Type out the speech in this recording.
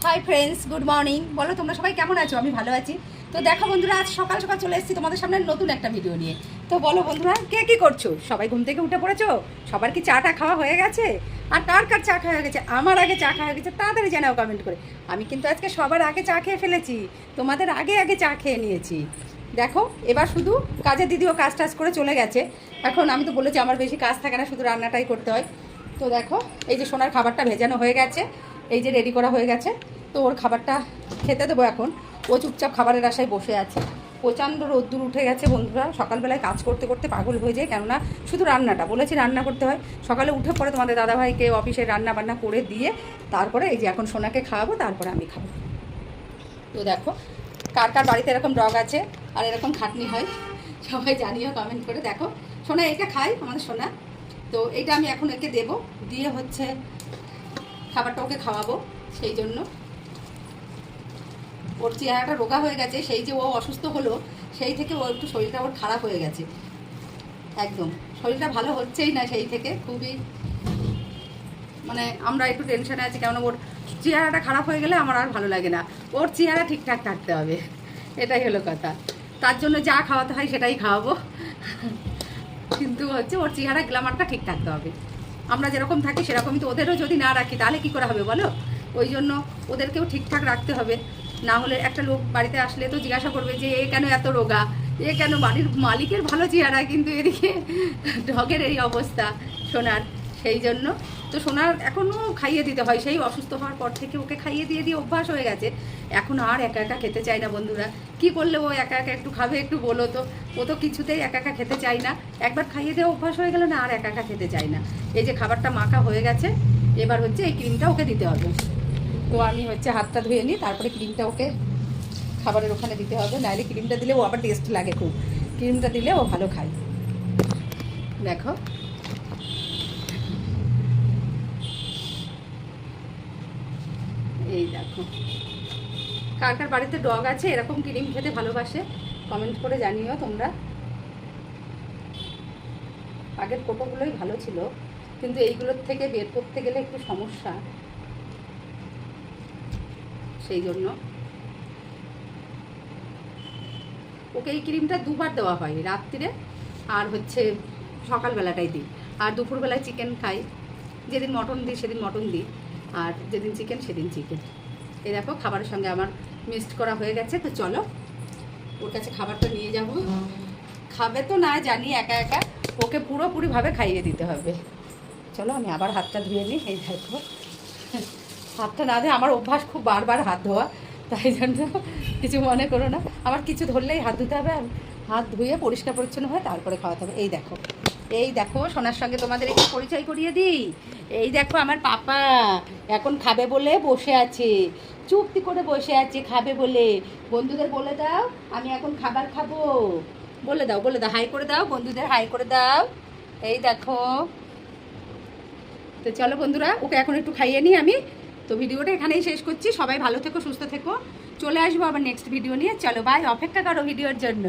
Hi friends, good morning. বলো তোমরা সবাই কেমন আছো? আমি ভালো আছি। তো দেখো বন্ধুরা, আজ সকাল সকাল চলে এসেছি তোমাদের সামনে নতুন একটা ভিডিও নিয়ে। তো বলো বন্ধুরা, কে কী করছো? সবাই ঘুম থেকে উঠে পড়েছো? সবার কি চাটা খাওয়া হয়ে গেছে? আর কার কার চা খাওয়া হয়ে গেছে? আমার আগে চা খাওয়া হয়ে গেছে তাড়াতাড়ি জানাও কমেন্ট করে। আমি কিন্তু আজকে সবার আগে চা খেয়ে ফেলেছি, তোমাদের আগে আগে চা খেয়ে নিয়েছি। দেখো এবার শুধু কাজের দিদিও কাজ টাজ করে চলে গেছে। এখন আমি তো বলেছি আমার বেশি কাজ থাকে না, শুধু রান্নাটাই করতে হয়। তো দেখো এই যে সোনার খাবারটা ভেজানো হয়ে গেছে, এই যে রেডি করা হয়ে গেছে। তো ওর খাবারটা খেতে দেবো এখন। ও চুপচাপ খাবারের আশায় বসে আছে। প্রচণ্ড রোদ্দুর উঠে গেছে বন্ধুরা, সকালবেলায় কাজ করতে করতে পাগল হয়ে যায়। কেননা শুধু রান্নাটা বলেছি রান্না করতে হয়। সকালে উঠে পরে তোমাদের দাদাভাইকে অফিসে রান্না বান্না করে দিয়ে তারপরে এই যে এখন সোনাকে খাওয়াবো, তারপরে আমি খাবো। তো দেখো কার কার বাড়িতে এরকম ডগ আছে আর এরকম খাটনি হয় সবাই জানিও কমেন্ট করে। দেখো সোনা এটা খায় আমাদের সোনা। তো এটা আমি এখন একে দেবো, দিয়ে হচ্ছে খাবারটা ওকে খাওয়াবো। সেই জন্য ওর চেহারাটা রোগা হয়ে গেছে, সেই যে ও অসুস্থ হলো সেই থেকে ও একটু শরীরটা ওর খারাপ হয়ে গেছে। একদম শরীরটা ভালো হচ্ছেই না, সেই থেকে খুবই মানে আমরা একটু টেনশনে আছি। কেন ওর চেহারাটা খারাপ হয়ে গেলে আমার আর ভালো লাগে না। ওর চেহারা ঠিকঠাক থাকতে হবে, এটাই হলো কথা। তার জন্য যা খাওয়াতে হয় সেটাই খাওয়াবো, কিন্তু হচ্ছে ওর চেহারা গ্ল্যামারটা ঠিক থাকতে হবে। আমরা যেরকম থাকি সেরকমই তো ওদেরও যদি না রাখি তাহলে কি করে হবে বলো? ওই জন্য ওদেরকেও ঠিকঠাক রাখতে হবে। না হলে একটা লোক বাড়িতে আসলে তো জিজ্ঞাসা করবে যে এ কেন এত রোগা, এ কেন? বাড়ির মালিকের ভালো চেহারা কিন্তু এদিকে ডগের এই অবস্থা সোনার। সেই জন্য তো সোনার এখনও খাইয়ে দিতে হয়, সেই অসুস্থ হওয়ার পর থেকে ওকে খাইয়ে দিয়ে দিয়ে অভ্যাস হয়ে গেছে। এখন আর একা একা খেতে চায় না বন্ধুরা। কি করলে ও একা একা একটু খাবে একটু বলো তো? ও তো কিছুতেই একা একা খেতে চায় না। একবার খাইয়ে দেওয়া অভ্যাস হয়ে গেল না, আর একা একা খেতে চায় না। এই যে খাবারটা মাখা হয়ে গেছে, এবার হচ্ছে এই ক্রিমটা ওকে দিতে হবে। তো আমি হচ্ছে হাতটা ধুয়ে নিই, তারপরে ক্রিমটা ওকে খাবারের ওখানে দিতে হবে। নাহলে ক্রিমটা দিলে ও আবার টেস্ট লাগে খুব, ক্রিমটা দিলে ও ভালো খায়। দেখো এই দেখো কার কার বাড়িতে ডগ আছে এরকম ক্রিম খেতে ভালোবাসে কমেন্ট করে জানিও তোমরা। আগের ফটোগুলোই ভালো ছিল, কিন্তু এইগুলোর থেকে বের করতে গেলে একটু সমস্যা, সেই জন্য ওকে এই ক্রিমটা দুবার দেওয়া হয়, রাত্রিরে আর হচ্ছে সকালবেলাটাই দিই। আর দুপুরবেলায় চিকেন খাই, যেদিন মটন দিই সেদিন মটন দিই, আর যেদিন চিকেন সেদিন চিকেন। এই দেখো খাবারের সঙ্গে আমার মিক্সড করা হয়ে গেছে। তো চলো ওর কাছে খাবারটা নিয়ে যাব। খাবে তো না জানি, একা একা ওকে পুরোপুরিভাবে খাইয়ে দিতে হবে। চলো আমি আবার হাতটা ধুয়ে নিই। এই দেখো হাতটা না ধুয়ে, আমার অভ্যাস খুব বারবার হাত ধোয়া, তাই জন্য কিছু মনে করো না। আমার কিছু ধরলেই হাত ধুতে হবে, আর হাত ধুয়ে পরিষ্কার পরিচ্ছন্ন হয়ে তারপরে খাওয়াতে হবে। এই দেখো এই দেখো সোনার সঙ্গে তোমাদের একটু পরিচয় করিয়ে দিই। এই দেখো আমার পাপা এখন খাবে বলে বসে আছে, চুপটি করে বসে আছে খাবে বলে। বন্ধুদের বলে দাও আমি এখন খাবার খাবো, বলে দাও বলে দাও, হাই করে দাও বন্ধুদের, হাই করে দাও। এই দেখো। তো চলো বন্ধুরা ওকে এখন একটু খাইয়ে নিই আমি। তো ভিডিওটা এখানেই শেষ করছি। সবাই ভালো থেকো, সুস্থ থেকো। চলে আসবো আবার নেক্সট ভিডিও নিয়ে। চলো বাই, অপেক্ষা করো ভিডিওর জন্য।